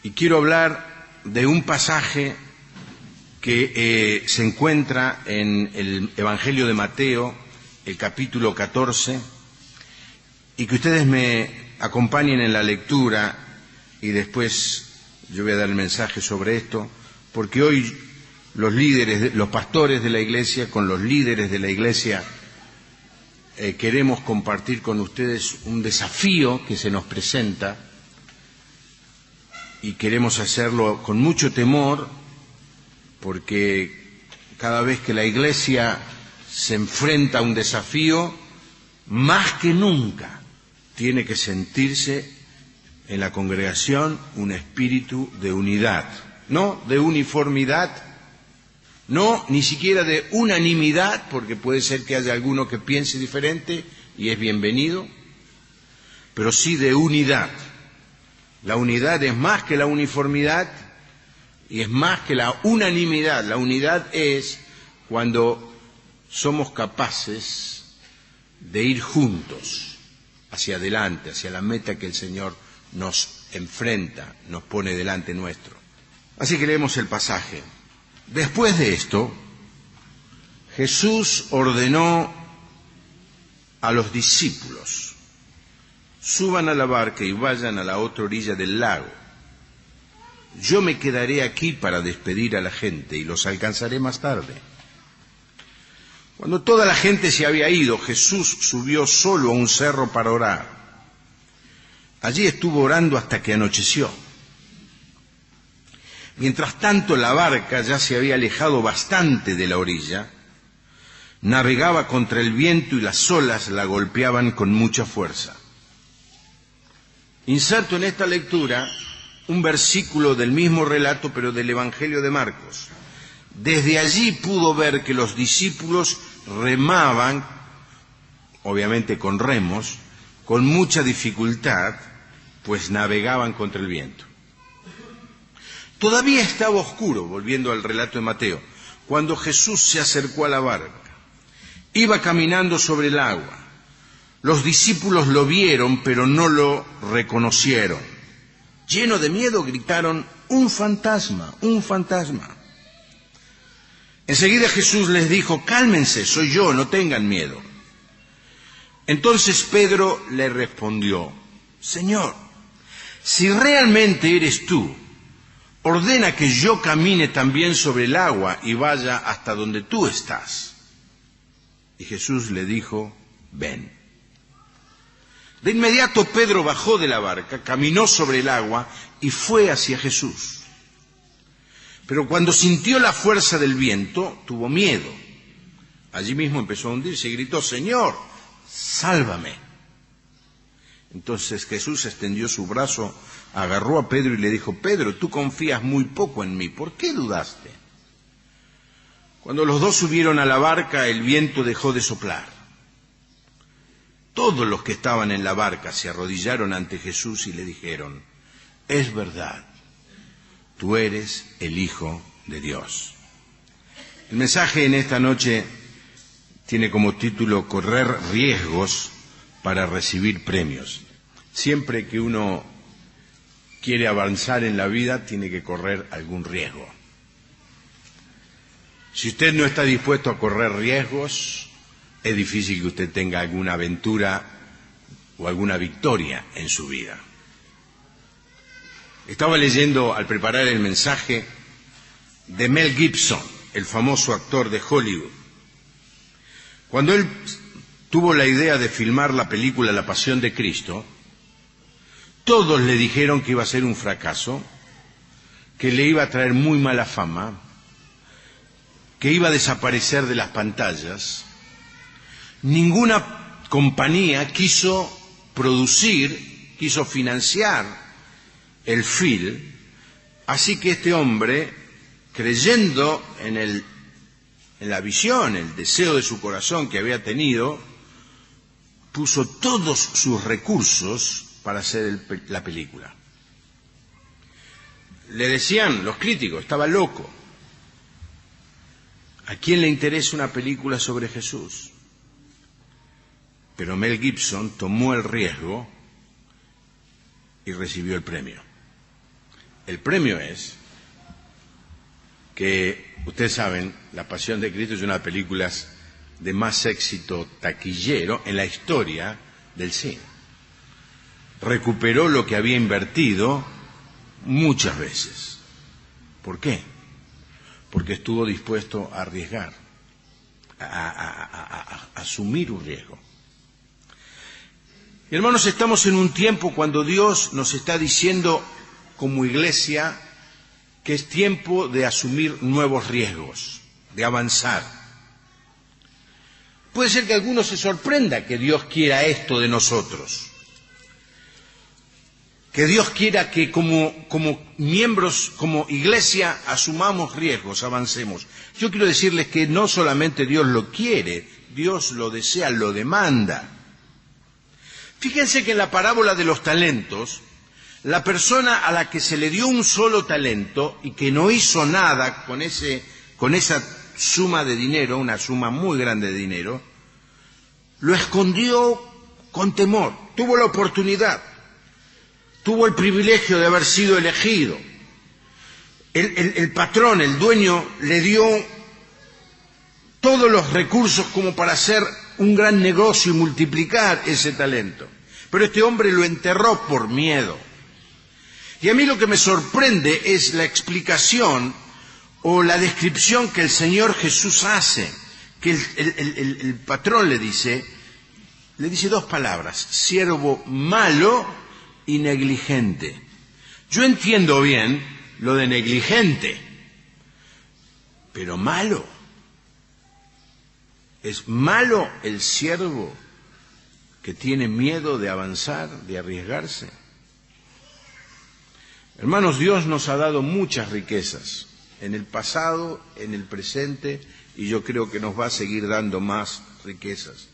Y quiero hablar de un pasaje que se encuentra en el Evangelio de Mateo, el capítulo 14, y que ustedes me acompañen en la lectura y después yo voy a dar el mensaje sobre esto, porque hoy los líderes, los pastores de la iglesia, con los líderes de la iglesia, queremos compartir con ustedes un desafío que se nos presenta y queremos hacerlo con mucho temor, porque cada vez que la iglesia se enfrenta a un desafío, más que nunca tiene que sentirse en la congregación un espíritu de unidad, no de uniformidad, no ni siquiera de unanimidad, porque puede ser que haya alguno que piense diferente y es bienvenido, pero sí de unidad. La unidad es más que la uniformidad y es más que la unanimidad. La unidad es cuando somos capaces de ir juntos hacia adelante, hacia la meta que el Señor nos enfrenta, nos pone delante nuestro. Así que leemos el pasaje. Después de esto, Jesús ordenó a los discípulos: suban a la barca y vayan a la otra orilla del lago. Yo me quedaré aquí para despedir a la gente y los alcanzaré más tarde. Cuando toda la gente se había ido, Jesús subió solo a un cerro para orar. Allí estuvo orando hasta que anocheció. Mientras tanto, la barca ya se había alejado bastante de la orilla, navegaba contra el viento y las olas la golpeaban con mucha fuerza. Inserto en esta lectura un versículo del mismo relato, pero del Evangelio de Marcos. Desde allí pudo ver que los discípulos remaban, obviamente con remos, con mucha dificultad, pues navegaban contra el viento. Todavía estaba oscuro, volviendo al relato de Mateo, cuando Jesús se acercó a la barca. Iba caminando sobre el agua. Los discípulos lo vieron, pero no lo reconocieron. Llenos de miedo, gritaron: ¡un fantasma! ¡Un fantasma! Enseguida Jesús les dijo: cálmense, soy yo, no tengan miedo. Entonces Pedro le respondió: Señor, si realmente eres tú, ordena que yo camine también sobre el agua y vaya hasta donde tú estás. Y Jesús le dijo: ven. De inmediato Pedro bajó de la barca, caminó sobre el agua y fue hacia Jesús. Pero cuando sintió la fuerza del viento, tuvo miedo. Allí mismo empezó a hundirse y gritó: Señor, sálvame. Entonces Jesús extendió su brazo, agarró a Pedro y le dijo: Pedro, tú confías muy poco en mí, ¿por qué dudaste? Cuando los dos subieron a la barca, el viento dejó de soplar. Todos los que estaban en la barca se arrodillaron ante Jesús y le dijeron: es verdad, tú eres el Hijo de Dios. El mensaje en esta noche tiene como título: correr riesgos para recibir premios. Siempre que uno quiere avanzar en la vida, tiene que correr algún riesgo. Si usted no está dispuesto a correr riesgos, es difícil que usted tenga alguna aventura o alguna victoria en su vida. Estaba leyendo al preparar el mensaje de Mel Gibson, el famoso actor de Hollywood. Cuando él tuvo la idea de filmar la película La Pasión de Cristo, todos le dijeron que iba a ser un fracaso, que le iba a traer muy mala fama, que iba a desaparecer de las pantallas. Ninguna compañía quiso producir, quiso financiar el film, así que este hombre, creyendo en la visión, el deseo de su corazón que había tenido, puso todos sus recursos para hacer la película. Le decían los críticos: estaba loco. ¿A quién le interesa una película sobre Jesús? Pero Mel Gibson tomó el riesgo y recibió el premio. el premio es que, ustedes saben, La Pasión de Cristo es una de las películas de más éxito taquillero en la historia del cine. Recuperó lo que había invertido muchas veces. ¿Por qué? Porque estuvo dispuesto a arriesgar, a asumir un riesgo. Y hermanos, estamos en un tiempo cuando Dios nos está diciendo como iglesia que es tiempo de asumir nuevos riesgos, de avanzar. Puede ser que alguno se sorprenda que Dios quiera esto de nosotros, que Dios quiera que como miembros, como iglesia, asumamos riesgos, avancemos. Yo quiero decirles que no solamente Dios lo quiere, Dios lo desea, lo demanda. Fíjense que en la parábola de los talentos, la persona a la que se le dio un solo talento y que no hizo nada con esa suma de dinero, una suma muy grande de dinero, lo escondió con temor. Tuvo la oportunidad, tuvo el privilegio de haber sido elegido. El patrón, el dueño, le dio todos los recursos como para hacer un gran negocio y multiplicar ese talento. Pero este hombre lo enterró por miedo. Y a mí lo que me sorprende es la explicación o la descripción que el Señor Jesús hace, que el patrón le dice dos palabras: siervo malo y negligente. Yo entiendo bien lo de negligente, pero malo. ¿Es malo el siervo que tiene miedo de avanzar, de arriesgarse? Hermanos, Dios nos ha dado muchas riquezas, en el pasado, en el presente, y yo creo que nos va a seguir dando más riquezas.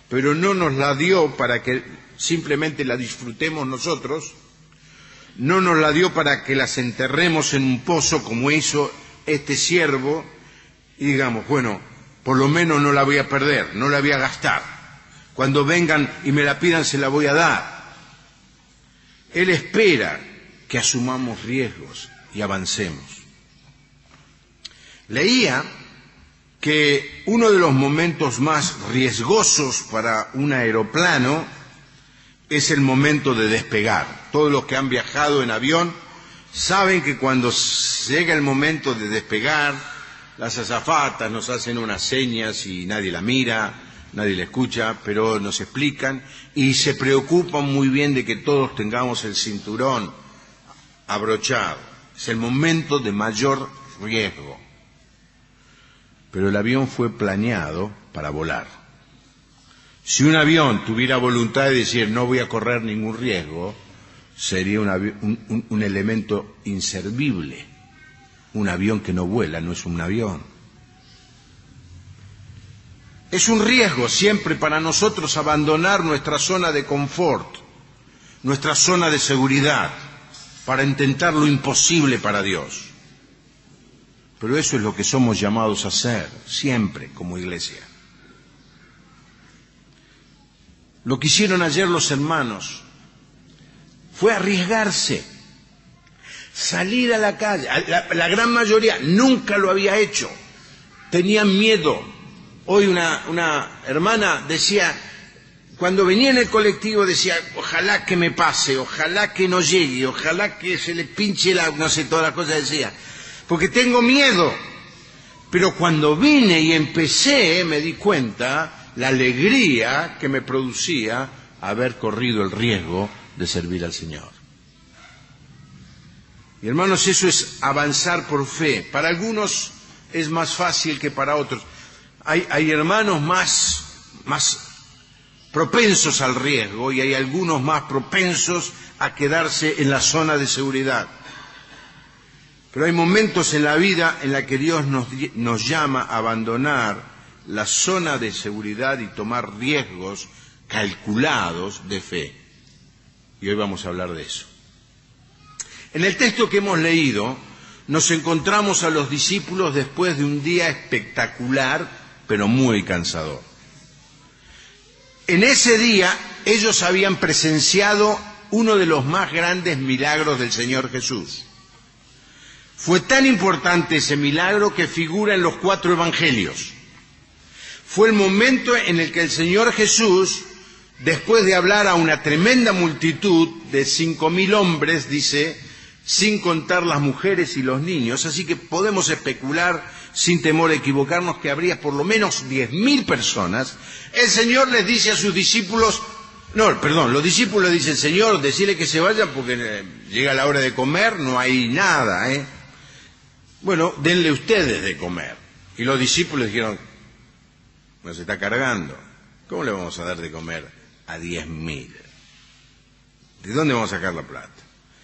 Pero no nos la dio para que simplemente la disfrutemos nosotros, no nos la dio para que las enterremos en un pozo como hizo este siervo, y digamos, bueno, por lo menos no la voy a perder, no la voy a gastar. Cuando vengan y me la pidan, se la voy a dar. Él espera que asumamos riesgos y avancemos. Leía que uno de los momentos más riesgosos para un aeroplano es el momento de despegar. Todos los que han viajado en avión saben que cuando llega el momento de despegar, las azafatas nos hacen unas señas y nadie la mira, nadie la escucha, pero nos explican y se preocupan muy bien de que todos tengamos el cinturón abrochado. Es el momento de mayor riesgo. Pero el avión fue planeado para volar. Si un avión tuviera voluntad de decir no voy a correr ningún riesgo, sería un elemento inservible. Un avión que no vuela no es un avión. Es un riesgo siempre para nosotros abandonar nuestra zona de confort, nuestra zona de seguridad, para intentar lo imposible para Dios. Pero eso es lo que somos llamados a hacer, siempre, como iglesia. Lo que hicieron ayer los hermanos fue arriesgarse, salir a la calle. La gran mayoría nunca lo había hecho, tenían miedo. Hoy una hermana decía, cuando venía en el colectivo decía, ojalá que me pase, ojalá que no llegue, ojalá que se le pinche no sé, todas las cosas decía, porque tengo miedo. Pero cuando vine y empecé, me di cuenta la alegría que me producía haber corrido el riesgo de servir al Señor. Y hermanos, eso es avanzar por fe. Para algunos es más fácil que para otros. Hay hermanos más propensos al riesgo y hay algunos más propensos a quedarse en la zona de seguridad. Pero hay momentos en la vida en la que Dios nos llama a abandonar la zona de seguridad y tomar riesgos calculados de fe. Y hoy vamos a hablar de eso. En el texto que hemos leído, nos encontramos a los discípulos después de un día espectacular, pero muy cansador. En ese día, ellos habían presenciado uno de los más grandes milagros del Señor Jesús. Fue tan importante ese milagro que figura en los 4 evangelios. Fue el momento en el que el Señor Jesús, después de hablar a una tremenda multitud de 5.000 hombres, dice, sin contar las mujeres y los niños, así que podemos especular sin temor a equivocarnos que habría por lo menos 10.000 personas, el Señor les dice a sus discípulos, los discípulos dicen, Señor, decirle que se vayan porque llega la hora de comer, no hay nada, Bueno, denle ustedes de comer. Y los discípulos dijeron, nos está cargando, ¿cómo le vamos a dar de comer a 10.000? ¿De dónde vamos a sacar la plata?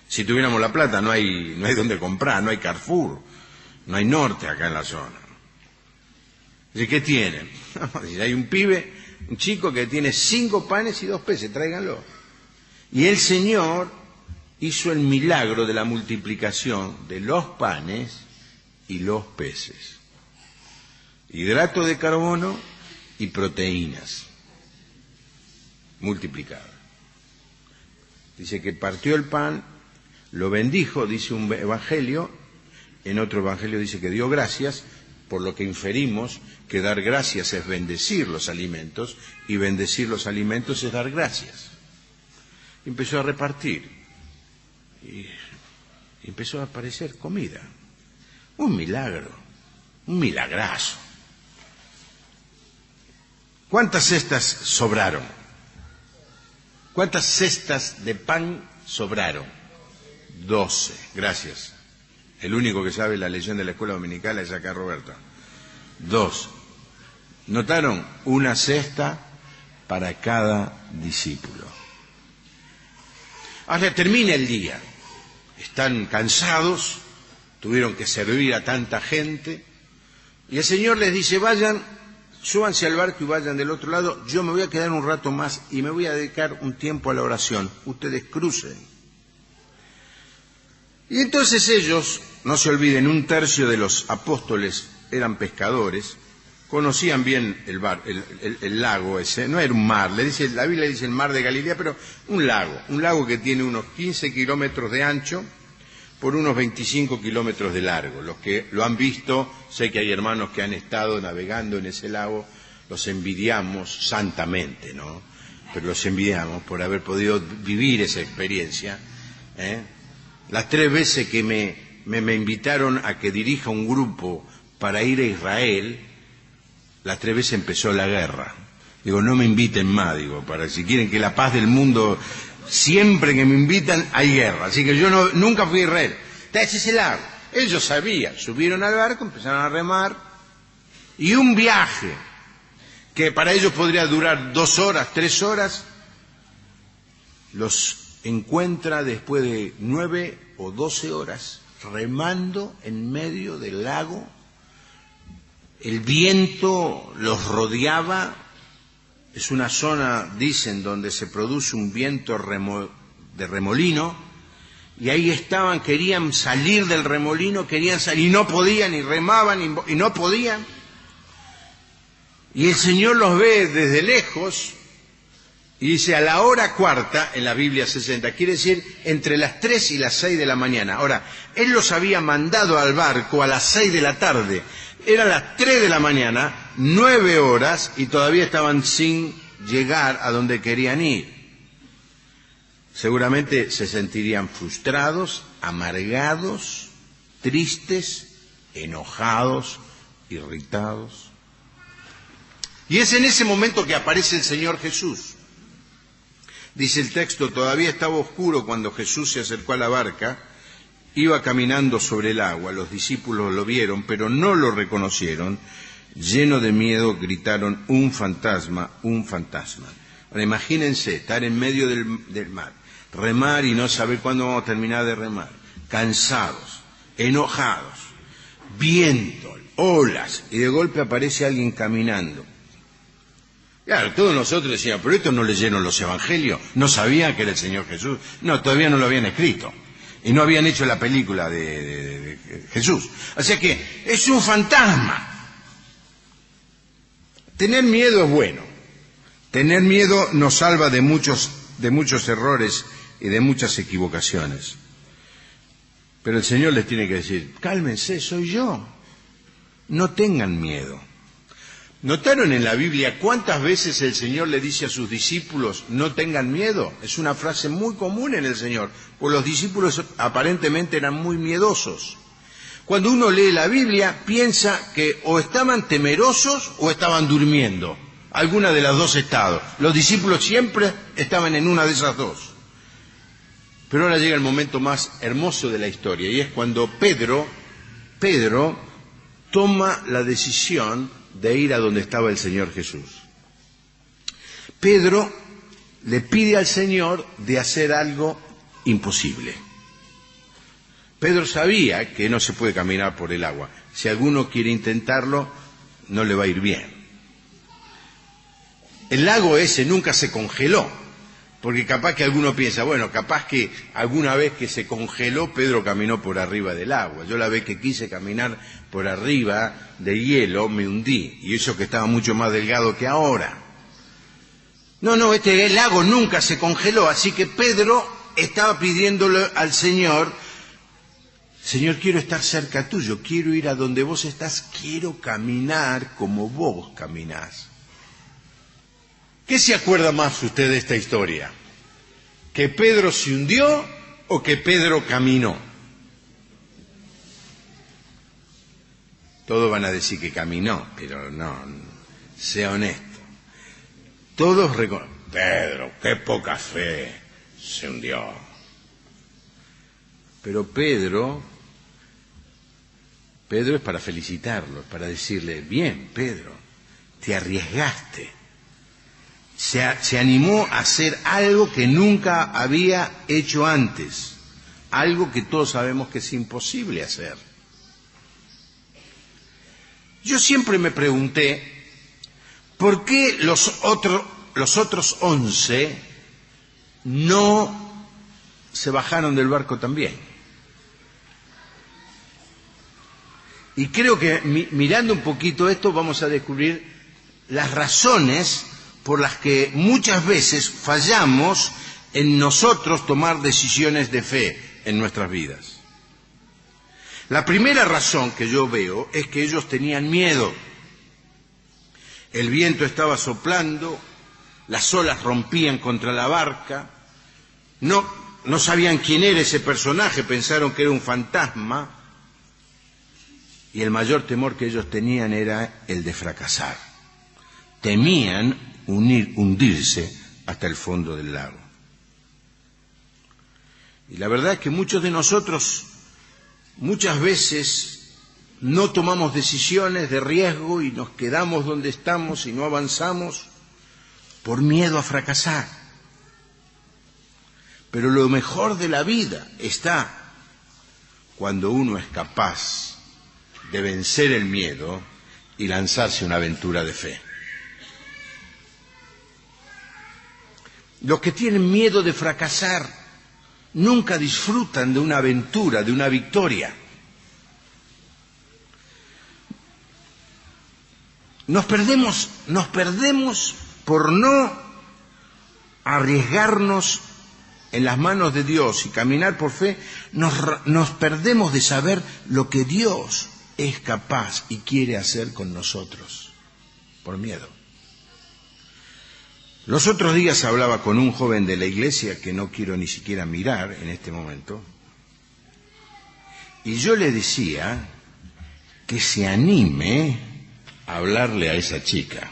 Si tuviéramos la plata no hay dónde comprar, no hay Carrefour, no hay Norte acá en la zona. ¿Y qué tienen? Hay un pibe, un chico que tiene 5 panes y 2 peces, tráiganlo. Y el Señor hizo el milagro de la multiplicación de los panes y los peces. Hidrato de carbono y proteínas multiplicadas. Dice que partió el pan, lo bendijo, dice un evangelio, en otro evangelio dice que dio gracias, por lo que inferimos que dar gracias es bendecir los alimentos, y bendecir los alimentos es dar gracias. Y empezó a repartir, y empezó a aparecer comida. Un milagro, un milagrazo. ¿Cuántas cestas sobraron? ¿Cuántas cestas de pan sobraron? 12, gracias. El único que sabe la leyenda de la escuela dominical es acá Roberto. 12. ¿Notaron? Una cesta para cada discípulo. Ahora termina el día. Están cansados, tuvieron que servir a tanta gente. Y el Señor les dice, vayan, súbanse al barco y vayan del otro lado. Yo me voy a quedar un rato más y me voy a dedicar un tiempo a la oración. Ustedes crucen. Y entonces ellos, no se olviden, 1/3 de los apóstoles eran pescadores, conocían bien el lago ese, no era un mar, la Biblia dice el mar de Galilea, pero un lago que tiene unos 15 kilómetros de ancho por unos 25 kilómetros de largo. Los que lo han visto, sé que hay hermanos que han estado navegando en ese lago, los envidiamos santamente, ¿no? Pero los envidiamos por haber podido vivir esa experiencia, Las 3 veces que me invitaron a que dirija un grupo para ir a Israel, las 3 veces empezó la guerra. Digo, no me inviten más, para si quieren que la paz del mundo, siempre que me invitan hay guerra. Así que yo nunca fui a Israel. Ese es el lago. Ellos sabían, subieron al barco, empezaron a remar, y un viaje que para ellos podría durar 2 horas, 3 horas, los encuentra después de 9 o 12 horas remando en medio del lago. El viento los rodeaba. Es una zona, dicen, donde se produce un viento de remolino, y ahí estaban, querían salir del remolino, querían salir y no podían, y remaban y no podían. Y el Señor los ve desde lejos. Y dice, a la hora 4:15, en la Biblia 60, quiere decir entre las 3 y las 6 de la mañana. Ahora, Él los había mandado al barco a las 6 de la tarde. Eran las 3 de la mañana, 9 horas, y todavía estaban sin llegar a donde querían ir. Seguramente se sentirían frustrados, amargados, tristes, enojados, irritados. Y es en ese momento que aparece el Señor Jesús. Dice el texto, todavía estaba oscuro cuando Jesús se acercó a la barca, iba caminando sobre el agua, los discípulos lo vieron, pero no lo reconocieron, llenos de miedo gritaron, un fantasma, un fantasma. Ahora imagínense, estar en medio del mar, remar y no saber cuándo vamos a terminar de remar, cansados, enojados, viento, olas, y de golpe aparece alguien caminando. Claro, todos nosotros decíamos, pero esto no leyeron los evangelios, no sabían que era el Señor Jesús, no, todavía no lo habían escrito, y no habían hecho la película de Jesús. Así que es un fantasma. Tener miedo es bueno, tener miedo nos salva de muchos errores y de muchas equivocaciones. Pero el Señor les tiene que decir, cálmense, soy yo. No tengan miedo. ¿Notaron en la Biblia cuántas veces el Señor le dice a sus discípulos, no tengan miedo? Es una frase muy común en el Señor, porque los discípulos aparentemente eran muy miedosos. Cuando uno lee la Biblia, piensa que o estaban temerosos o estaban durmiendo. Alguna de las dos estados. Los discípulos siempre estaban en una de esas dos. Pero ahora llega el momento más hermoso de la historia, y es cuando Pedro toma la decisión de ir a donde estaba el Señor Jesús. Pedro le pide al Señor de hacer algo imposible. Pedro sabía que no se puede caminar por el agua. Si alguno quiere intentarlo, no le va a ir bien. El lago ese nunca se congeló, porque capaz que alguno piensa, bueno, capaz que alguna vez que se congeló, Pedro caminó por arriba del agua. Yo la vez que quise caminar por arriba de hielo, me hundí, y eso que estaba mucho más delgado que ahora. No, el lago nunca se congeló, así que Pedro estaba pidiéndole al Señor, Señor, quiero estar cerca tuyo, quiero ir a donde vos estás, quiero caminar como vos caminás. ¿Qué se acuerda más usted de esta historia? ¿Que Pedro se hundió o que Pedro caminó? Todos van a decir que caminó, pero no, sea honesto. Todos reconocen, Pedro, qué poca fe, se hundió. Pero Pedro es para felicitarlo, es para decirle, bien, Pedro, te arriesgaste. Se animó a hacer algo que nunca había hecho antes, algo que todos sabemos que es imposible hacer. Yo siempre me pregunté, ¿por qué los otros 11 no se bajaron del barco también? Y creo que mirando un poquito esto vamos a descubrir las razones por las que muchas veces fallamos en nosotros tomar decisiones de fe en nuestras vidas. La primera razón que yo veo es que ellos tenían miedo. El viento estaba soplando, las olas rompían contra la barca, no sabían quién era ese personaje, pensaron que era un fantasma, y el mayor temor que ellos tenían era el de fracasar. Temían hundirse hasta el fondo del lago. Y la verdad es que muchos de nosotros muchas veces no tomamos decisiones de riesgo y nos quedamos donde estamos y no avanzamos por miedo a fracasar. Pero lo mejor de la vida está cuando uno es capaz de vencer el miedo y lanzarse una aventura de fe. Los que tienen miedo de fracasar nunca disfrutan de una aventura, de una victoria. Nos perdemos por no arriesgarnos en las manos de Dios y caminar por fe, nos perdemos de saber lo que Dios es capaz y quiere hacer con nosotros, por miedo. Los otros días hablaba con un joven de la iglesia que no quiero ni siquiera mirar en este momento, y yo le decía que se anime a hablarle a esa chica.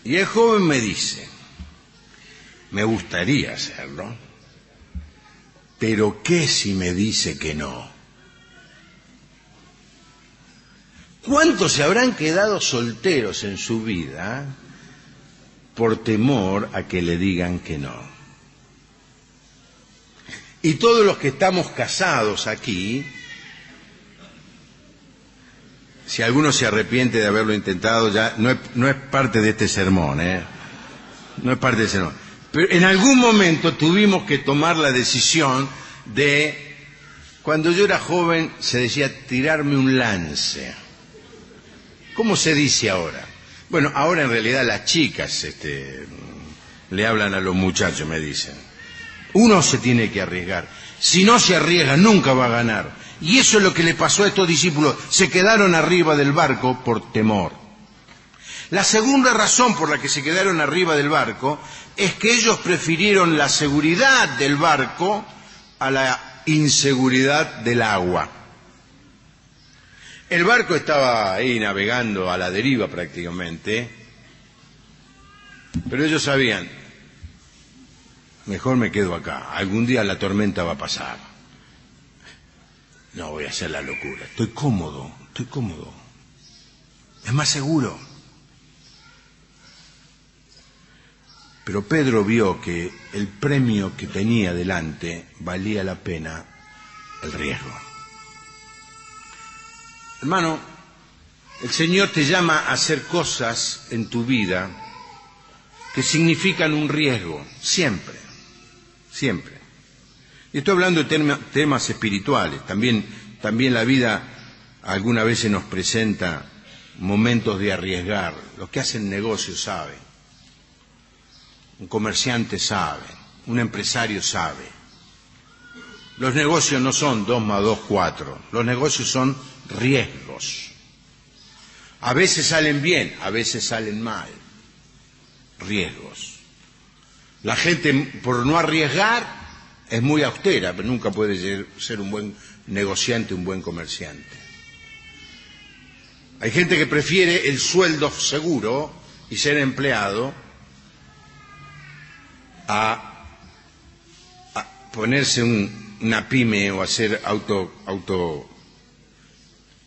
Y el joven me dice, me gustaría hacerlo, pero ¿qué si me dice que no? ¿Cuántos se habrán quedado solteros en su vida por temor a que le digan que no? Y todos los que estamos casados aquí, si alguno se arrepiente de haberlo intentado, ya no es parte de este sermón, no es parte del sermón. Pero en algún momento tuvimos que tomar la decisión de, cuando yo era joven se decía tirarme un lance. ¿Cómo se dice ahora? Bueno, ahora en realidad las chicas le hablan a los muchachos, me dicen. Uno se tiene que arriesgar. Si no se arriesga, nunca va a ganar. Y eso es lo que le pasó a estos discípulos. Se quedaron arriba del barco por temor. La segunda razón por la que se quedaron arriba del barco es que ellos prefirieron la seguridad del barco a la inseguridad del agua. El barco estaba ahí navegando a la deriva prácticamente, pero ellos sabían, mejor me quedo acá, algún día la tormenta va a pasar. No voy a hacer la locura, estoy cómodo. Es más seguro. Pero Pedro vio que el premio que tenía delante valía la pena el riesgo. Hermano, el Señor te llama a hacer cosas en tu vida que significan un riesgo, siempre. Y estoy hablando de temas espirituales, también la vida alguna vez nos presenta momentos de arriesgar. Los que hacen negocios saben, un comerciante sabe, un empresario sabe. Los negocios no son 2 más 2, 4, los negocios son riesgos. A veces salen bien, a veces salen mal. Riesgos. La gente, por no arriesgar, es muy austera, pero nunca puede ser un buen negociante, un buen comerciante. Hay gente que prefiere el sueldo seguro y ser empleado a ponerse una pyme o hacer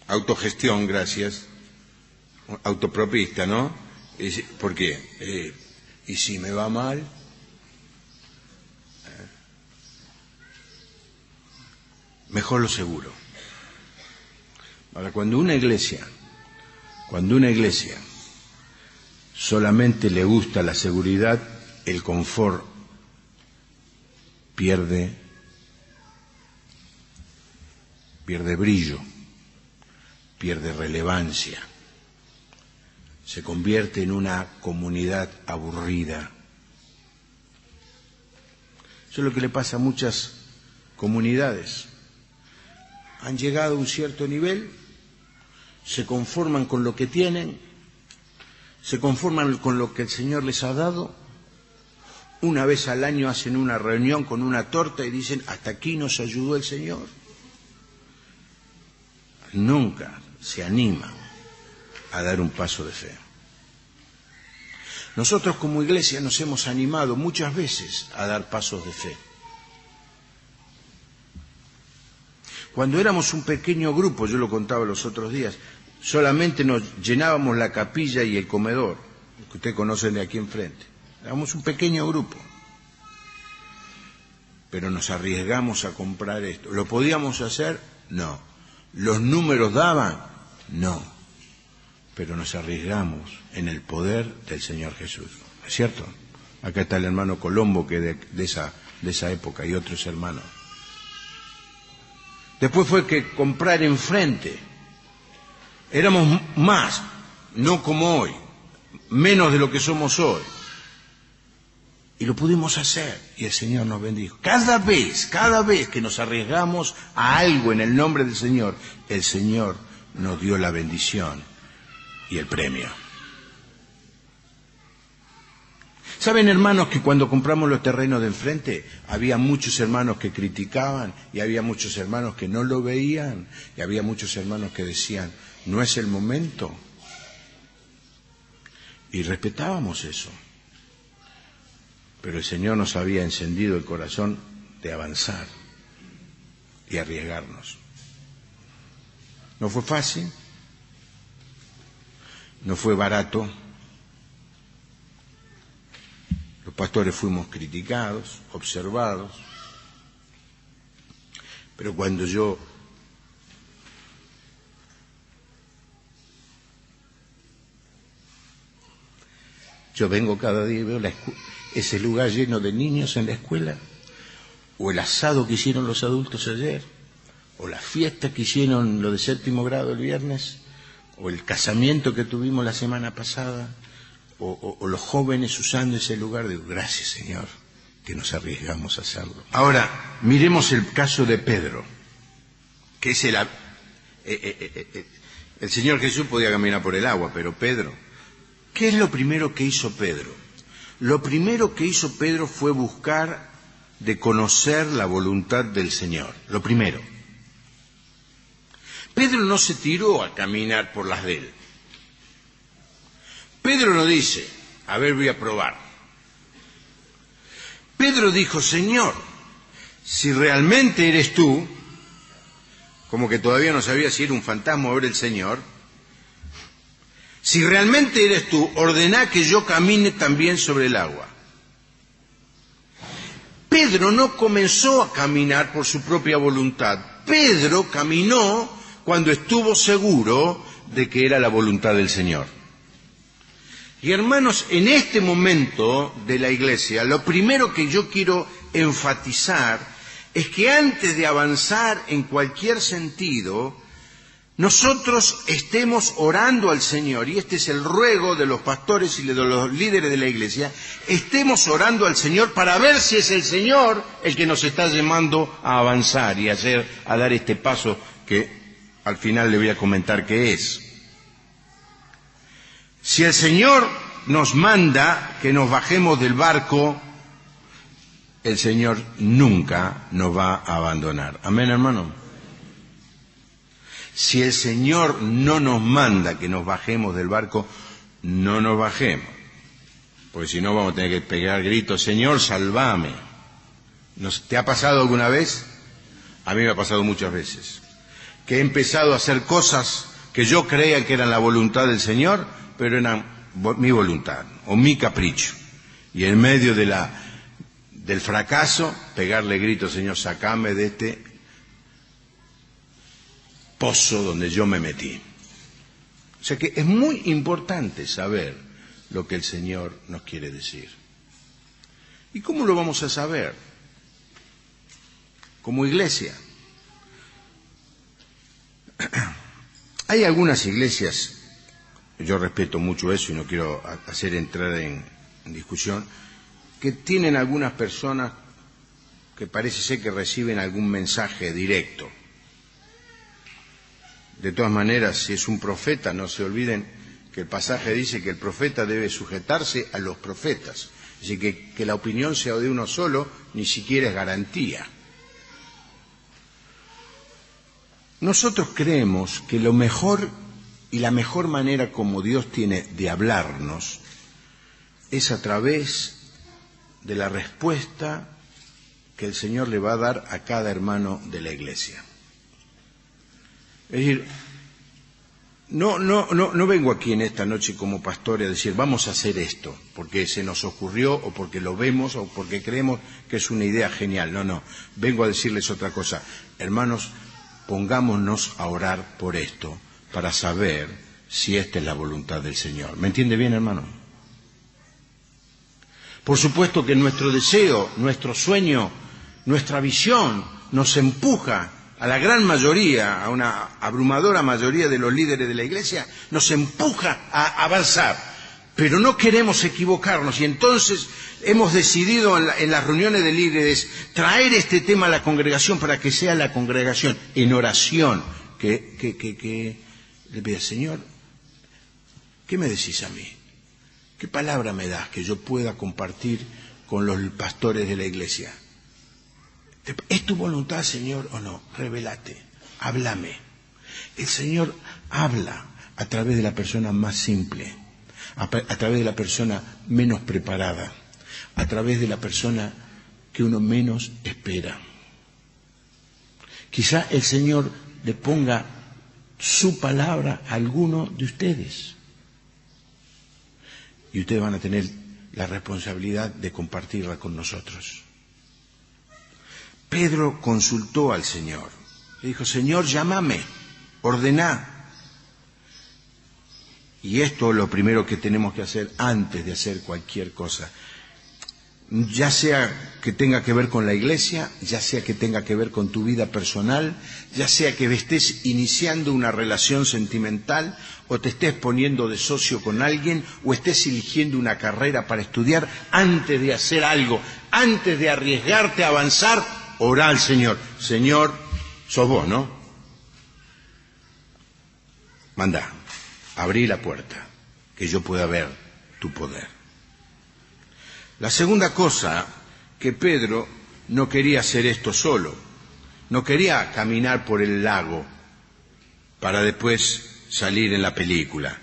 autogestión, gracias, autopropista, ¿no? ¿Por qué? ¿Y si me va mal? Mejor lo seguro. Ahora, cuando una iglesia solamente le gusta la seguridad, el confort pierde brillo, pierde relevancia, se convierte en una comunidad aburrida. Eso es lo que le pasa a muchas comunidades. Han llegado a un cierto nivel, se conforman con lo que tienen, se conforman con lo que el Señor les ha dado. Una vez al año hacen una reunión con una torta y dicen, hasta aquí nos ayudó el Señor. Nunca se animan a dar un paso de fe. Nosotros como iglesia nos hemos animado muchas veces a dar pasos de fe. Cuando éramos un pequeño grupo, yo lo contaba los otros días, solamente nos llenábamos la capilla y el comedor, que ustedes conocen de aquí enfrente. Éramos un pequeño grupo, pero nos arriesgamos a comprar esto. ¿Lo podíamos hacer? No. ¿Los números daban? No. Pero nos arriesgamos en el poder del Señor Jesús. ¿Es cierto? Acá está el hermano Colombo, que de esa época, y otros hermanos. Después fue que comprar enfrente. Éramos más, no como hoy, menos de lo que somos hoy. Y lo pudimos hacer, y el Señor nos bendijo. Cada vez que nos arriesgamos a algo en el nombre del Señor, el Señor nos dio la bendición y el premio. ¿Saben, hermanos, que cuando compramos los terrenos de enfrente, había muchos hermanos que criticaban, y había muchos hermanos que no lo veían, y había muchos hermanos que decían, no es el momento? Y respetábamos eso. Pero el Señor nos había encendido el corazón de avanzar y arriesgarnos. No fue fácil, no fue barato. Los pastores fuimos criticados, observados. Pero cuando yo vengo cada día y veo ese lugar lleno de niños en la escuela, o el asado que hicieron los adultos ayer, o la fiesta que hicieron los de 7º grado el viernes, o el casamiento que tuvimos la semana pasada, o los jóvenes usando ese lugar, digo, gracias Señor, que nos arriesgamos a hacerlo. Ahora, miremos el caso de Pedro, que es el Señor Jesús podía caminar por el agua, pero Pedro, ¿qué es lo primero que hizo Pedro? Lo primero que hizo Pedro fue buscar de conocer la voluntad del Señor, lo primero. Pedro no se tiró a caminar por las de él. Pedro no dice, a ver, voy a probar. Pedro dijo, Señor, si realmente eres tú, como que todavía no sabía si era un fantasma o era el Señor, si realmente eres tú, ordená que yo camine también sobre el agua. Pedro no comenzó a caminar por su propia voluntad. Pedro caminó cuando estuvo seguro de que era la voluntad del Señor. Y hermanos, en este momento de la Iglesia, lo primero que yo quiero enfatizar es que antes de avanzar en cualquier sentido, nosotros estemos orando al Señor, y este es el ruego de los pastores y de los líderes de la Iglesia, estemos orando al Señor para ver si es el Señor el que nos está llamando a avanzar y a dar este paso que al final le voy a comentar qué es. Si el Señor nos manda que nos bajemos del barco, el Señor nunca nos va a abandonar. Amén, hermano. Si el Señor no nos manda que nos bajemos del barco, no nos bajemos. Porque si no vamos a tener que pegar gritos, Señor, sálvame. ¿Te ha pasado alguna vez? A mí me ha pasado muchas veces. Que he empezado a hacer cosas que yo creía que eran la voluntad del Señor, pero eran mi voluntad o mi capricho. Y en medio del fracaso, pegarle gritos, Señor, sacame de este pozo donde yo me metí. O sea que es muy importante saber lo que el Señor nos quiere decir. ¿Y cómo lo vamos a saber? Como iglesia. Hay algunas iglesias, yo respeto mucho eso y no quiero hacer entrar en discusión, que tienen algunas personas que parece ser que reciben algún mensaje directo. De todas maneras, si es un profeta, no se olviden que el pasaje dice que el profeta debe sujetarse a los profetas. Es decir, que la opinión sea de uno solo, ni siquiera es garantía. Nosotros creemos que lo mejor y la mejor manera como Dios tiene de hablarnos es a través de la respuesta que el Señor le va a dar a cada hermano de la iglesia. Es decir, no vengo aquí en esta noche como pastor a decir vamos a hacer esto, porque se nos ocurrió o porque lo vemos o porque creemos que es una idea genial. No, vengo a decirles otra cosa. Hermanos, pongámonos a orar por esto para saber si esta es la voluntad del Señor. ¿Me entiende bien, hermano? Por supuesto que nuestro deseo, nuestro sueño, nuestra visión nos empuja a la gran mayoría, a una abrumadora mayoría de los líderes de la Iglesia, nos empuja a avanzar, pero no queremos equivocarnos y entonces hemos decidido en las reuniones de líderes traer este tema a la congregación para que sea la congregación en oración, que le pida, Señor, ¿qué me decís a mí? ¿Qué palabra me das que yo pueda compartir con los pastores de la Iglesia? ¿Es tu voluntad, Señor, o no? Revélate, háblame. El Señor habla a través de la persona más simple, a través de la persona menos preparada, a través de la persona que uno menos espera. Quizá el Señor le ponga su palabra a alguno de ustedes. Y ustedes van a tener la responsabilidad de compartirla con nosotros. Pedro consultó al Señor. Le dijo, Señor, llámame, ordená. Y esto es lo primero que tenemos que hacer antes de hacer cualquier cosa. ya sea que tenga que ver con la iglesia, ya sea que tenga que ver con tu vida personal, ya sea que estés iniciando una relación sentimental o te estés poniendo de socio con alguien o estés eligiendo una carrera para estudiar, antes de hacer algo, antes de arriesgarte a avanzar, orá al Señor. Señor, sos vos, ¿no? Mandá, abrí la puerta, que yo pueda ver tu poder. La segunda cosa, que Pedro no quería hacer esto solo, no quería caminar por el lago para después salir en la película.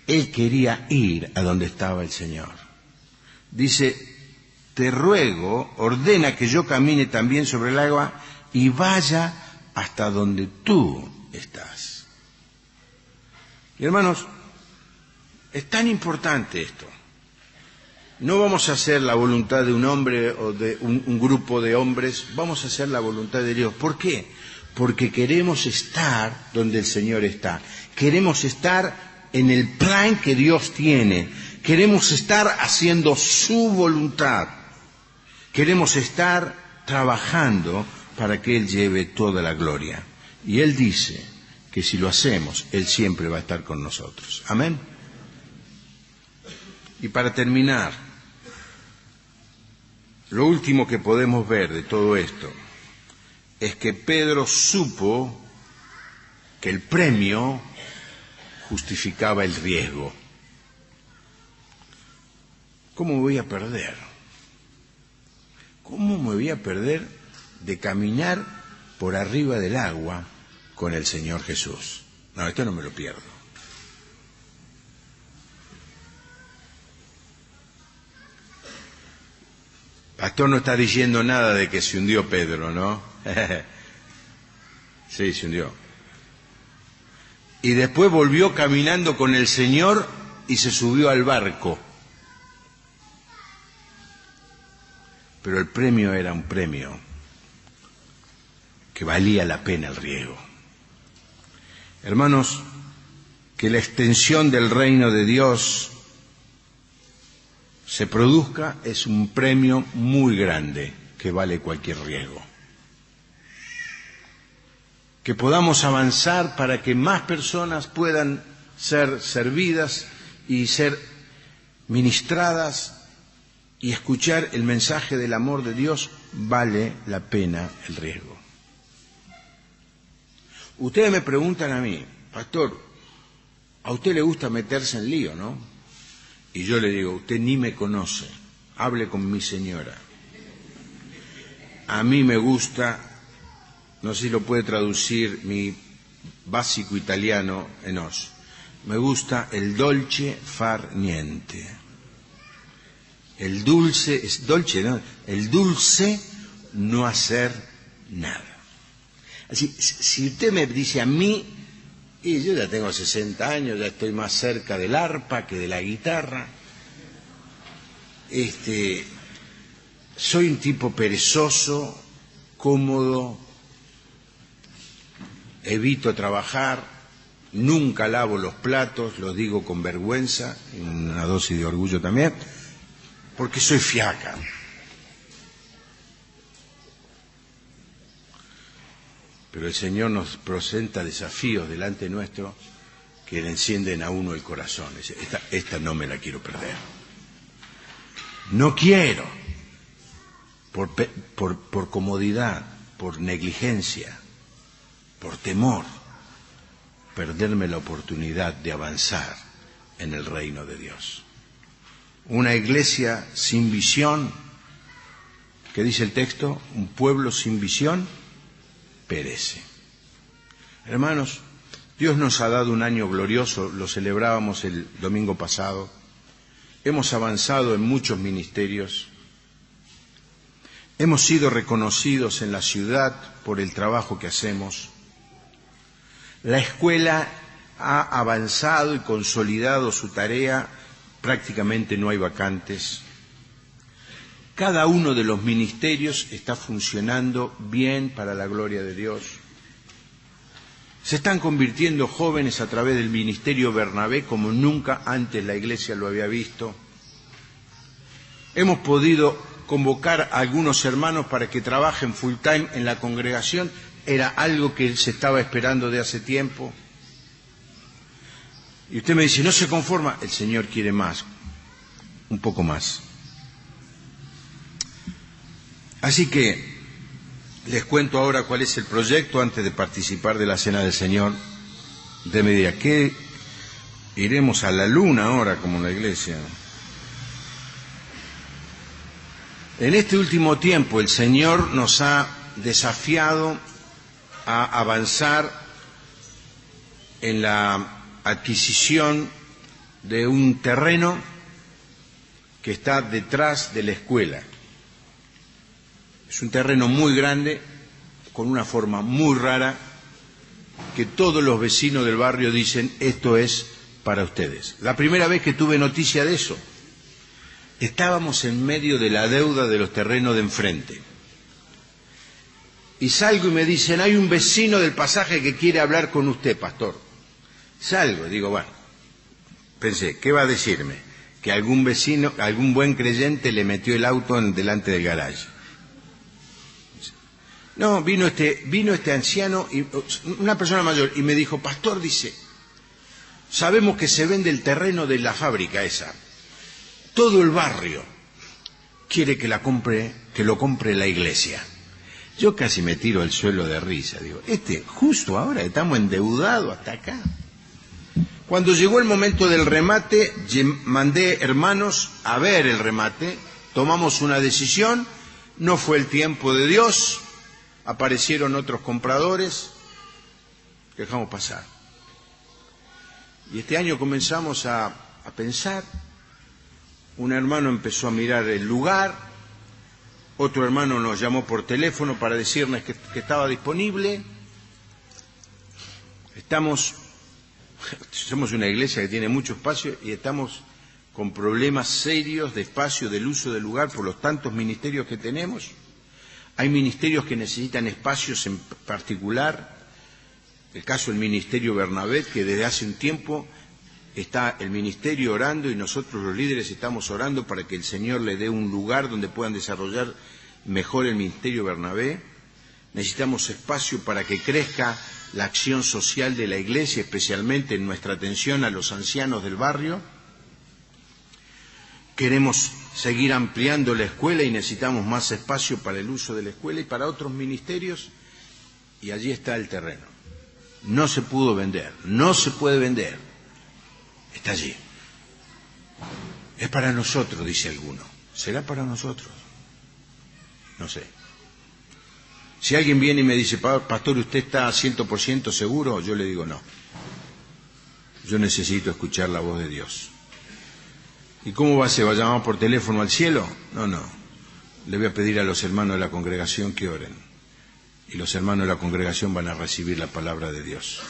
Él quería ir a donde estaba el Señor. Dice, te ruego, ordena que yo camine también sobre el agua y vaya hasta donde tú estás. Y hermanos, es tan importante esto. No vamos a hacer la voluntad de un hombre o de un grupo de hombres, vamos a hacer la voluntad de Dios. ¿Por qué? Porque queremos estar donde el Señor está. Queremos estar en el plan que Dios tiene. Queremos estar haciendo su voluntad. Queremos estar trabajando para que Él lleve toda la gloria. Y Él dice que si lo hacemos, Él siempre va a estar con nosotros. Amén. Y para terminar, lo último que podemos ver de todo esto es que Pedro supo que el premio justificaba el riesgo. ¿Cómo me voy a perder? ¿Cómo me voy a perder de caminar por arriba del agua con el Señor Jesús? No, esto no me lo pierdo. Pastor no está diciendo nada de que se hundió Pedro, ¿no? Sí, se hundió. Y después volvió caminando con el Señor y se subió al barco. Pero el premio era un premio que valía la pena el riesgo. Hermanos, que la extensión del reino de Dios se produzca es un premio muy grande que vale cualquier riesgo. Que podamos avanzar para que más personas puedan ser servidas y ser ministradas y escuchar el mensaje del amor de Dios, vale la pena el riesgo. Ustedes me preguntan a mí, pastor, a usted le gusta meterse en lío, ¿no? Y yo le digo, usted ni me conoce, hable con mi señora. A mí me gusta, no sé si lo puede traducir mi básico italiano en os, me gusta el dolce far niente. El dulce, es dolce, ¿no? El dulce no hacer nada. Así, si usted me dice a mí, y yo ya tengo 60 años, ya estoy más cerca del arpa que de la guitarra. Soy un tipo perezoso, cómodo, evito trabajar, nunca lavo los platos, lo digo con vergüenza, y una dosis de orgullo también, porque soy fiaca. Pero el Señor nos presenta desafíos delante nuestro que le encienden a uno el corazón. Esta no me la quiero perder. No quiero, por comodidad, por negligencia, por temor, perderme la oportunidad de avanzar en el reino de Dios. Una iglesia sin visión, ¿qué dice el texto? Un pueblo sin visión perece. Hermanos, Dios nos ha dado un año glorioso, lo celebrábamos el domingo pasado. Hemos avanzado en muchos ministerios. Hemos sido reconocidos en la ciudad por el trabajo que hacemos. La escuela ha avanzado y consolidado su tarea, prácticamente no hay vacantes. Cada uno de los ministerios está funcionando bien para la gloria de Dios. Se están convirtiendo jóvenes a través del ministerio Bernabé como nunca antes la iglesia lo había visto. hemos podido convocar a algunos hermanos para que trabajen full time en la congregación. Era algo que se estaba esperando de hace tiempo. Y usted me dice, ¿no se conforma? El Señor quiere más, un poco más. Así que les cuento ahora cuál es el proyecto antes de participar de la Cena del Señor. Usted me dirá, ¿qué? Iremos a la luna ahora como la iglesia. En este último tiempo el Señor nos ha desafiado a avanzar en la adquisición de un terreno que está detrás de la escuela. Es un terreno muy grande, con una forma muy rara, que todos los vecinos del barrio dicen, esto es para ustedes. La primera vez que tuve noticia de eso, estábamos en medio de la deuda de los terrenos de enfrente. Y salgo y me dicen, hay un vecino del pasaje que quiere hablar con usted, pastor. Salgo, digo, bueno, pensé, ¿qué va a decirme? Que algún vecino, algún buen creyente le metió el auto delante del garaje. No, vino este anciano, una persona mayor, y me dijo, pastor, dice, sabemos que se vende el terreno de la fábrica esa. Todo el barrio quiere que lo compre la iglesia. Yo casi me tiro al suelo de risa. Digo, justo ahora estamos endeudados hasta acá. Cuando llegó el momento del remate, mandé hermanos a ver el remate, tomamos una decisión, no fue el tiempo de Dios, aparecieron otros compradores, dejamos pasar. Y este año comenzamos a pensar, un hermano empezó a mirar el lugar, otro hermano nos llamó por teléfono para decirnos que estaba disponible. Somos una iglesia que tiene mucho espacio y estamos con problemas serios de espacio, del uso del lugar por los tantos ministerios que tenemos. Hay ministerios que necesitan espacios en particular. El caso del ministerio Bernabé, que desde hace un tiempo está el ministerio orando y nosotros los líderes estamos orando para que el Señor le dé un lugar donde puedan desarrollar mejor el ministerio Bernabé. Necesitamos espacio para que crezca la acción social de la iglesia, especialmente en nuestra atención a los ancianos del barrio. Queremos seguir ampliando la escuela y necesitamos más espacio para el uso de la escuela y para otros ministerios, y allí está el terreno. No se pudo vender, no se puede vender, está allí. Es para nosotros, dice alguno. ¿Será para nosotros? No sé. Si alguien viene y me dice, pastor, ¿usted está 100% seguro? Yo le digo no. Yo necesito escuchar la voz de Dios. ¿Y cómo va a ser? ¿Va a llamar por teléfono al cielo? No. Le voy a pedir a los hermanos de la congregación que oren. Y los hermanos de la congregación van a recibir la palabra de Dios.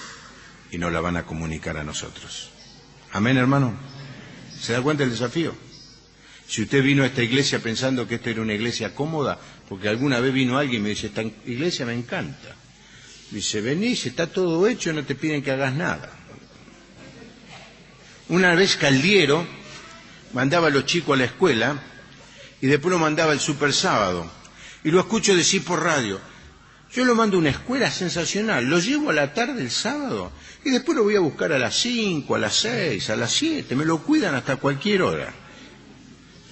Y nos la van a comunicar a nosotros. Amén, hermano. ¿Se da cuenta del desafío? Si usted vino a esta iglesia pensando que esta era una iglesia cómoda, porque alguna vez vino alguien y me dice, esta iglesia me encanta. Dice, venís, está todo hecho, no te piden que hagas nada. Una vez Caldiero mandaba a los chicos a la escuela y después lo mandaba el super sábado. Y lo escucho decir por radio, yo lo mando a una escuela sensacional, lo llevo a la tarde el sábado y después lo voy a buscar a las 5, a las 6, a las 7, me lo cuidan hasta cualquier hora.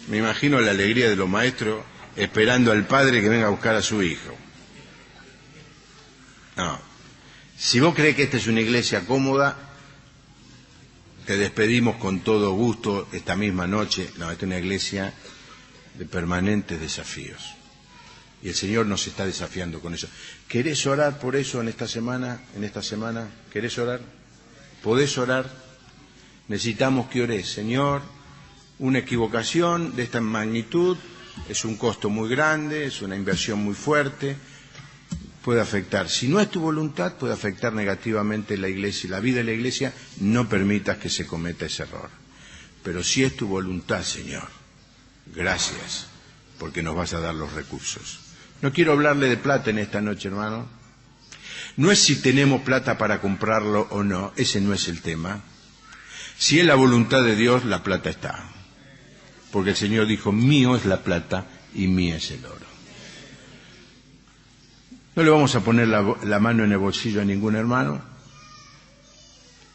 Me imagino la alegría de los maestros esperando al padre que venga a buscar a su hijo. No. Si vos crees que esta es una iglesia cómoda, te despedimos con todo gusto esta misma noche. No, esta es una iglesia de permanentes desafíos. Y el Señor nos está desafiando con eso. ¿Querés orar por eso en esta semana? ¿Querés orar? ¿Podés orar? Necesitamos que ores. Señor, una equivocación de esta magnitud es un costo muy grande, es una inversión muy fuerte, puede afectar. Si no es tu voluntad, puede afectar negativamente la iglesia, la vida de la iglesia. No permitas que se cometa ese error. Pero si es tu voluntad, Señor, gracias, porque nos vas a dar los recursos. No quiero hablarle de plata en esta noche, hermano. No es si tenemos plata para comprarlo o no, ese no es el tema. Si es la voluntad de Dios, la plata está. porque el Señor dijo, mío es la plata y mío es el oro. No le vamos a poner la mano en el bolsillo a ningún hermano,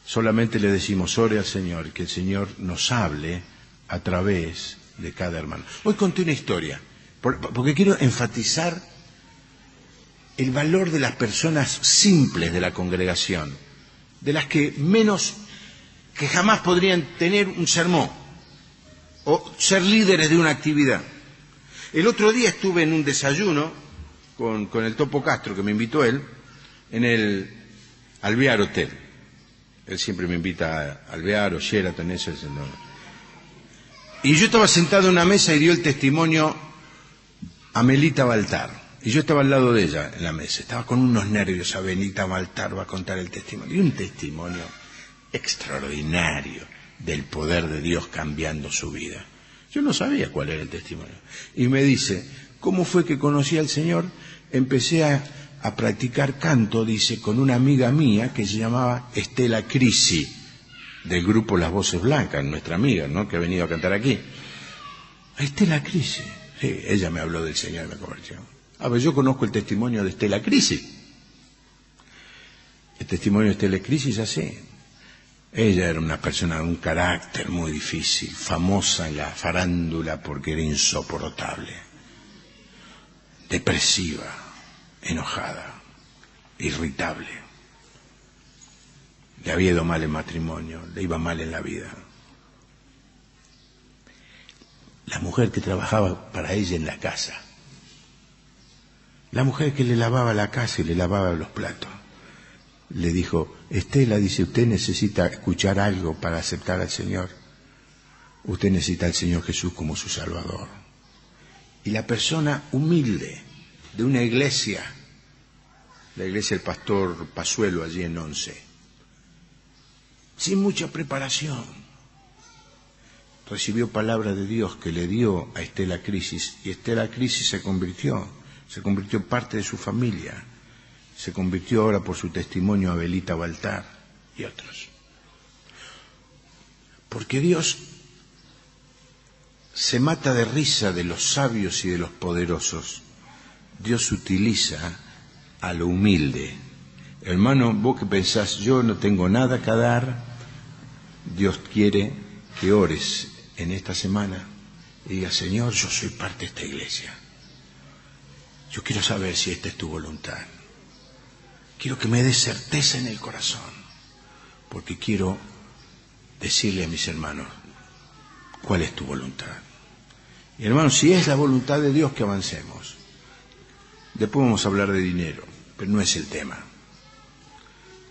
solamente le decimos, ore al Señor, que el Señor nos hable a través de cada hermano. Hoy conté una historia, porque quiero enfatizar el valor de las personas simples de la congregación, de las que jamás podrían tener un sermón o ser líderes de una actividad. El otro día estuve en un desayuno con el Topo Castro, que me invitó él, en el Alvear Hotel. Él siempre me invita a Alvear o Sheraton, eso es el nombre. Y yo estaba sentado en una mesa y dio el testimonio Amelita Baltar. Y yo estaba al lado de ella en la mesa. Estaba con unos nervios. Amelita Baltar va a contar el testimonio. Y un testimonio extraordinario del poder de Dios cambiando su vida. Yo no sabía cuál era el testimonio. Y me dice, ¿cómo fue que conocí al Señor? Empecé a practicar canto, dice, con una amiga mía que se llamaba Estela Crisi, del grupo Las Voces Blancas, nuestra amiga, ¿no?, que ha venido a cantar aquí. Estela Crisi. Sí, ella me habló del Señor y me convirtió. Ver, yo conozco el testimonio de Estela Crisi. El testimonio de Estela Crisi es así. Ella era una persona de un carácter muy difícil, famosa en la farándula porque era insoportable, depresiva, enojada, irritable. Le había ido mal en matrimonio, le iba mal en la vida. La mujer que trabajaba para ella en la casa, la mujer que le lavaba la casa y le lavaba los platos, le dijo, Estela, dice, usted necesita escuchar algo para aceptar al Señor. Usted necesita al Señor Jesús como su Salvador. Y la persona humilde de una iglesia, la iglesia del pastor Pasuelo allí en Once, sin mucha preparación, recibió palabra de Dios que le dio a Estela Crisis, y Estela Crisis se convirtió en parte de su familia, se convirtió ahora por su testimonio a Amelita Baltar y otros. Porque Dios se mata de risa de los sabios y de los poderosos. Dios utiliza a lo humilde. Hermano, vos que pensás, yo no tengo nada que dar, Dios quiere que ores en esta semana y digas, Señor, yo soy parte de esta iglesia. Yo quiero saber si esta es tu voluntad. Quiero que me des certeza en el corazón, porque quiero decirle a mis hermanos cuál es tu voluntad. Y hermanos, si es la voluntad de Dios, que avancemos. Después vamos a hablar de dinero, pero no es el tema.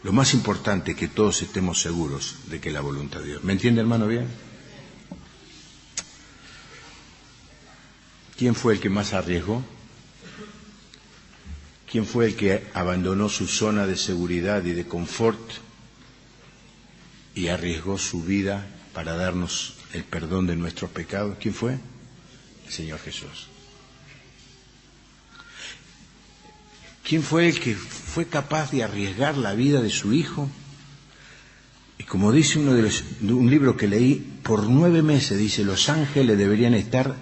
Lo más importante es que todos estemos seguros de que es la voluntad de Dios. ¿Me entiende, hermano, bien? ¿Quién fue el que más arriesgó? ¿Quién fue el que abandonó su zona de seguridad y de confort y arriesgó su vida para darnos el perdón de nuestros pecados? ¿Quién fue? El Señor Jesús. ¿Quién fue el que fue capaz de arriesgar la vida de su hijo? Y como dice de un libro que leí, por 9 meses, dice, los ángeles deberían estar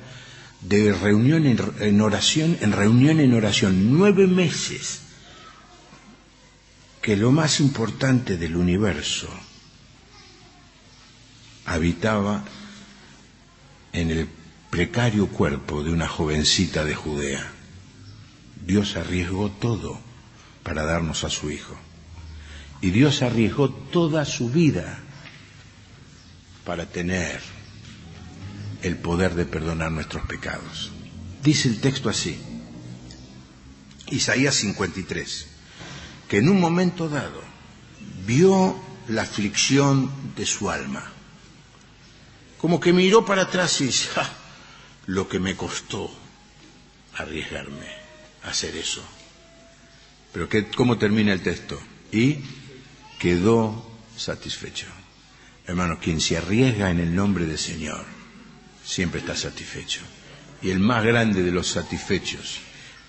de reunión en oración, en reunión en oración, 9 meses, que lo más importante del universo habitaba en el precario cuerpo de una jovencita de Judea. Dios arriesgó todo para darnos a su Hijo. Y Dios arriesgó toda su vida para tener el poder de perdonar nuestros pecados. Dice el texto así, Isaías 53, que en un momento dado vio la aflicción de su alma, como que miró para atrás y dice, lo que me costó arriesgarme a hacer eso. Pero ¿cómo termina el texto? Y quedó satisfecho. Hermano, quien se arriesga en el nombre del Señor siempre está satisfecho. Y el más grande de los satisfechos,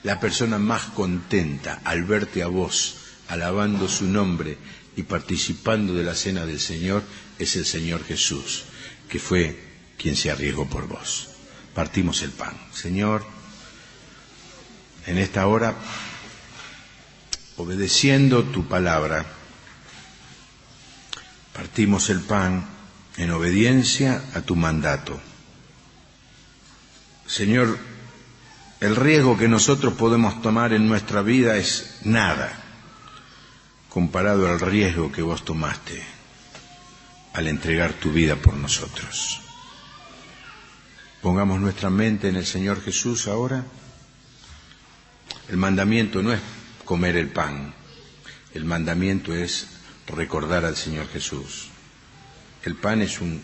la persona más contenta al verte a vos alabando su nombre y participando de la cena del Señor, es el Señor Jesús, que fue quien se arriesgó por vos. Partimos el pan. Señor, en esta hora, obedeciendo tu palabra, partimos el pan en obediencia a tu mandato. Señor, el riesgo que nosotros podemos tomar en nuestra vida es nada comparado al riesgo que vos tomaste al entregar tu vida por nosotros. Pongamos nuestra mente en el Señor Jesús ahora. El mandamiento no es comer el pan, el mandamiento es recordar al Señor Jesús. El pan es un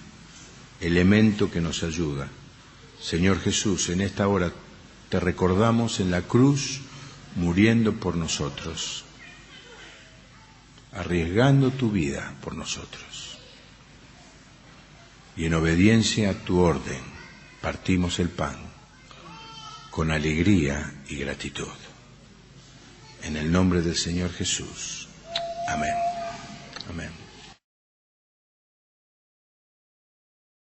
elemento que nos ayuda. Señor Jesús, en esta hora te recordamos en la cruz muriendo por nosotros, arriesgando tu vida por nosotros. Y en obediencia a tu orden, partimos el pan con alegría y gratitud. En el nombre del Señor Jesús. Amén. Amén.